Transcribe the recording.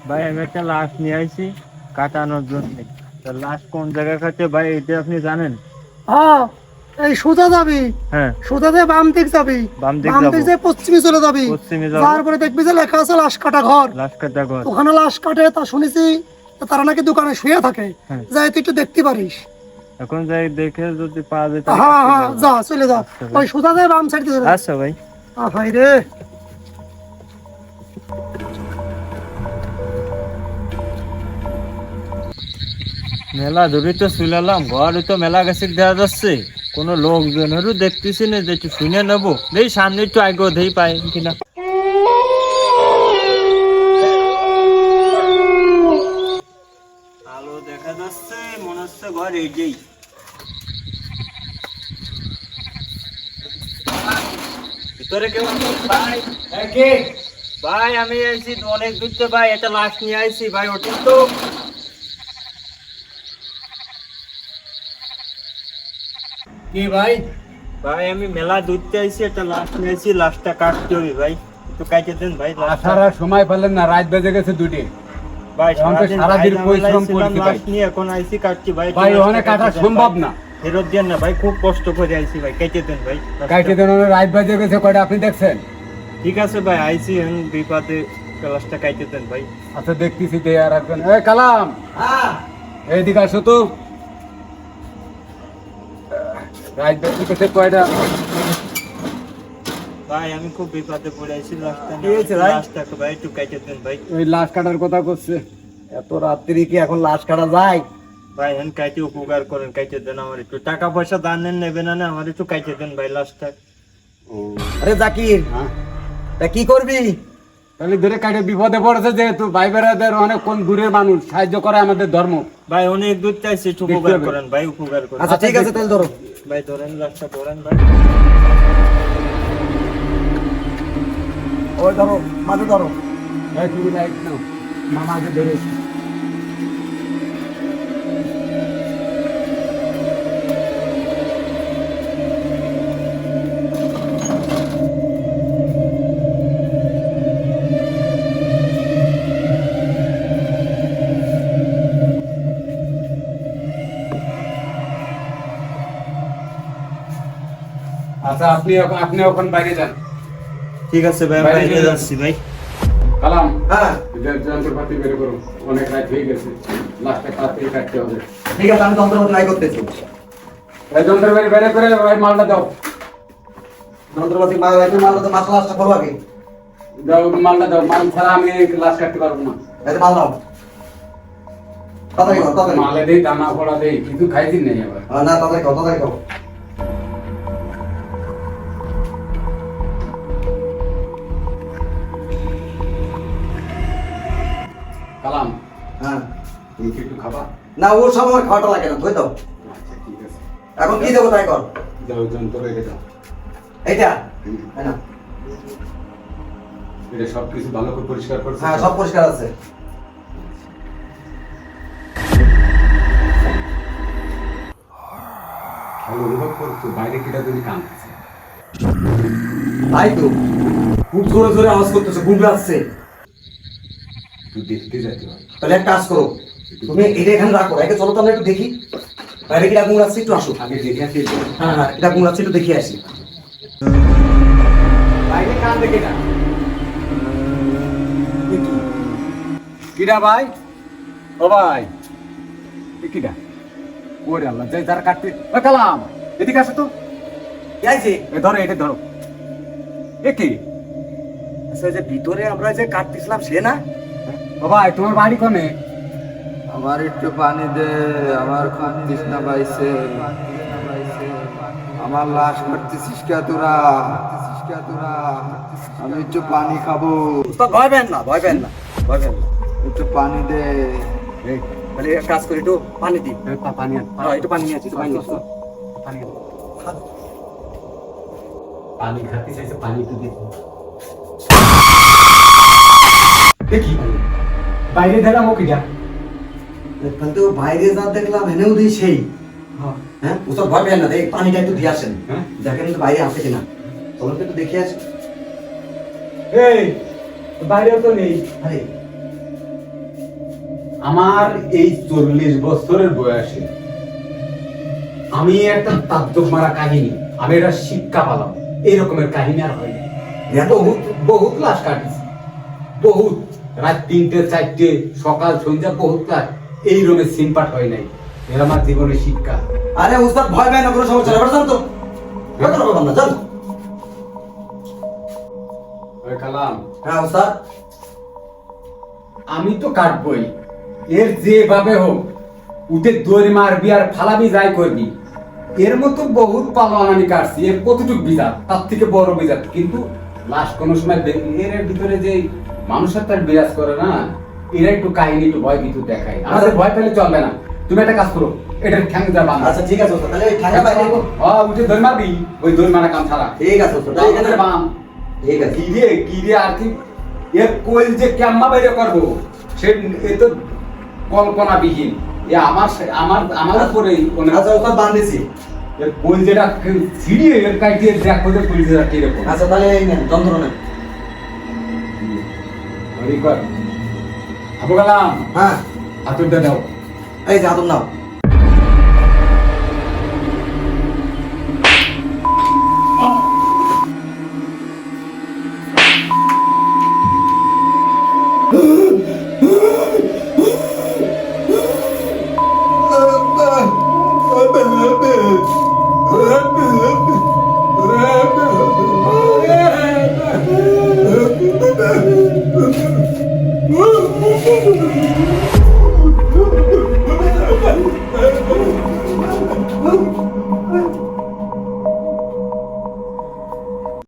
ভাই আমি একটা লাশ নিয়ে আইছি কাটানোর জন্য। তা লাশ কোন জায়গায় খাচ্ছে ভাই এটা আপনি জানেন? হ্যাঁ, এই সোজা যাবি, হ্যাঁ, সোজা দিয়ে বাম দিক যাবি, বাম দিক বাম দিক যাবো। দিয়ে পশ্চিমে চলে যাবি। পশ্চিমে যাবো। তারপরে দেখবি যে লেখা আছে লাশ কাটা ঘর। লাশ কাটা ঘর। ওখানে লাশ কাটে, তা শুনেছি তারা নাকি দোকানে শুয়ে থাকে। হ্যাঁ। যাই তুই একটু দেখতে পারিস। এখন যাই দেখে যদি পাওয়া যায় তাহলে হ্যাঁ কাটতে হ্যাঁ, পারবো। যা চলে যা। আচ্ছা ভাই। ওই সোজা দিয়ে বাম সাইড দিয়ে আচ্ছা ভাই। ভাই রে। মেলা ধরে তো শুনলাম ঘরে তো মেলা গাছে দেওয়া যাচ্ছে, কোনো লোকজনেরও দেখতেছি না যে একটু শুনে নেবো। এই সামনে একটু আগে ওধেই পাই কিনা। আলো দেখা যাচ্ছে, মনে হচ্ছে ঘর এইটাই। ভিতরে কেউ আছেন ভাই? কে ভাই? আমি আইছি অনেক দূর তো ভাই, একটা লাশ নিয়ে আইছি ভাই, ওঠেন তো। কি ভাই? ভাই আমি মেলা ধরতে আইছি, একটা লাশ নিয়ে আইছি, লাশটা কাটতে হবে ভাই, একটু কাটে দেন ভাই লাশটা। আসার আর সময় পেলেন না, রাত বেজে গেছে 2টি। ভাই এখন তো সারাদিন সারাদিন ভাই পরিশ্রম ঝামেলায় ছিলাম, করেছি ভাই। লাশ নিয়ে এখন আইছি কাটছি ভাই। ভাই লাশটা ওখানে কাটা কেটে দেন সম্ভব ভাই। না। ফেরত দেন না ভাই, খুব কষ্ট করে আইছি ভাই, কেটে দেন ভাই লাশটা। কাইটে দেন, রাত বেজে গেছে কয়টা আপনি দেখছেন? ঠিক আছে ভাই, আইছি এখন বিপাদে, লাশটা কাটে দেন ভাই। আচ্ছা দেখতেছি, দে আর একজন। এই কালাম, এইদিকে আসো তো। রাত বেজে গেছে কয়টা? ভাই আমি খুব বিপদে পড়ে আইছি, লাশটা কি হয়েছে ভাই? লাশটা ভাই একটু কেটে দেন ভাই। ওই লাশ কাটার কথা করছে। এত রাত্রি কি এখন লাশ কাটা যায়? ভাই এখন কাইতে উপকার করেন, কাইতে দেন আমার একটু। টাকা পয়সা দান নেন নেবেন না, আমার একটু কাইতে দেন ভাই লাশটা। আরে জাকির, হ্যাঁ, তা কি করবি? তাহলে ধরে কাটে বিপদে পড়েছে, যেহেতু ভাই বেড়াদের অনেক কোন দূরের মানুষ, সাহায্য করে আমাদের ধর্ম। ভাই অনেক দূর চাইছি, একটু দেখতে উপকার হবে। করেন ভাই, উপকার করেন। আচ্ছা ঠিক আছে, তাহলে ধরো। ভাই ধরেন লাশটা, ধরেন ভাই। ওই ধরো, মাঝে ধরো। এই তুমি লাইট নাও, মামাকে ধরে। আচ্ছা আপনি ওখানে বাইরে যান। ঠিক আছে ভাই, আমি বাইরে বাইরে যান। যাচ্ছি ভাই। কালাম, হ্যাঁ যন্ত্রপাতি বের করো, অনেক রাত হয়ে গেছে, লাশটা তাড়াতাড়ি কাটতে হবে। ঠিক আছে, আমি যন্ত্রপাতি নাই করতেছি। এই যন্ত্রপাতি বের করে ওই মালটা দাও। যন্ত্রপাতি মারলে তো মাথা লাশটা করবো আগে। দাও মালটা দাও, মাল ছাড়া আমি লাশ কাটতে পারবো না। এই মাল দাও, তাড়াতাড়ি কর, তাড়াতাড়ি। মালে দেই, দানা ফোড়া দেই, কিছু খাইছি নেই আবার। না তাড়াতাড়ি কর, তাড়াতাড়ি কর। কালাম, হ্যাঁ, তুমি কি একটু খাবা? না ও সব আমার খাওয়াটা লাগে না, ধুই দাও। আচ্ছা ঠিক আছে, এখন কি দেবো তাই কর। দাও যন্ত্র রেখে দাও। এইটা তাই না? এটা সব কিছু ভালো করে পরিষ্কার করছে? হ্যাঁ সব পরিষ্কার আছে। ভালো অনুভব করছো, বাইরে কিটা তুমি কাঁদছে। তাই তো, খুব জোরে জোরে আওয়াজ করতেছে, গুনগুনাচ্ছে। তুই দেখতে যাইতে হবে। তাহলে এক কাজ করো, তুমি এটা এখানে রাখো, একে চলো তো আমরা একটু দেখি বাইরে কিটা গুনগুনাচ্ছে, একটু আসো। আগে দেখে আসি। হ্যাঁ হ্যাঁ, এটা গুনগুনাচ্ছে, একটু দেখে আসি। বাইরে কান দেখে না। কিরা ভাই? ও ভাই, এ কিরা? ওরে আল্লাহ, যাই তার কাটতে। ও কালাম, এদিকে আসো তো। কি আছে? এ ধরো, এটা ধরো। এ কি? আচ্ছা, যে ভিতরে আমরা যে কাটতেছিলাম সে না? ও ভাই, তোমার বাড়ি কোনে? আমার একটু পানি দে, আমার খুব তৃষ্ণা পাইছে। আমার লাশ কাটতেছিস কে তোরা? আমি একটু পানি খাবো, উস্তাদ ভয় পেন না, ভয় পেন না, ভয় পেন না। একটু পানি দে। এই, তাহলে এক কাজ করি, একটু পানি দিই। পানি আন। হ্যাঁ, একটু পানি নিয়ে আসি, একটু পানি নিয়ে আসি। পানি আন। পানি খাতে চাইছে, পানি একটু দেখি। দেখি বাইরে দিলাম ও কিরা? তাহলে তো বাইরে যা দেখলাম এনেও দিই সেই। হ্যাঁ উস্তাদ ভয় পেন না, এই পানিটা একটু দিয়ে আসেন, হ্যাঁ? দেখেন তো বাইরে আছে কিনা। চলো তো একটু দেখে আসি। এই বাইরে তো নেই। আরে আমার এই 40 বছরের বয়সে আমি একটা তাজ্জব মারা কাহিনী, আমি এটা শিক্ষা পেলাম, এরকমের কাহিনী আর হয়নি। বহুত বহুত লাশ কাটিছি, বহুত রাত 3টে 4টে সকাল সন্ধ্যা বহুত লাশ, এই রকমের সিনপাট হয় নাই। এর আমার জীবনের শিক্ষা। আরে উস্তাদ ভয় পায় না, কোনো সমস্যা নেই, এবার জান তো ভয় কেন পাবেন না, জান। ওই কালাম, হ্যাঁ উস্তাদ। আমি তো কাটবই, এর যেভাবে হোক উঠে দৌড় মারবি আর ফালাবি যাই করবি। এর মতো বহুত পালোয়ান আমি কাটছি, এর কতটুক বিজাত, তার থেকে বড় বিজাত, কিন্তু লাস্ট কোনো সময় এর ভিতরে যে মানুষের তার বিরাজ করে না, এরা একটু কাহিনী একটু ভয় ভীতু দেখায়। আমাদের ভয় পেলে চলবে না। তুমি একটা কাজ করো, এটার ঠ্যাং যা বাঁধা। আচ্ছা ঠিক আছে উস্তাদ, তাহলে ওই ঠাঙ্গা বাইরে উঠে দৌড় মারবি, ওই দৌড় মারা কাম ছাড়া। ঠিক আছে উস্তাদ, তাহলে এখানে বাম ঠিক আছে। কি রে আর কি এর কোয়েল যে কেম্মা বাইরে করবো, সে এ তো কল্পনাবিহীন। এ আমার আমার আমার উপরে আচ্ছা উস্তাদ বান্ধিছি। এর কোয়েল যেটা ছিড়িয়ে এর কাটিয়ে দেখ কোথায় কোয়েল যেটা কিরকম। আচ্ছা তাহলে এই নেন যন্ত্র নেন। হরি কর আবু কালাম, হ্যাঁ হাতুরটা দাও। এই যে হাতুর নাও। Oh,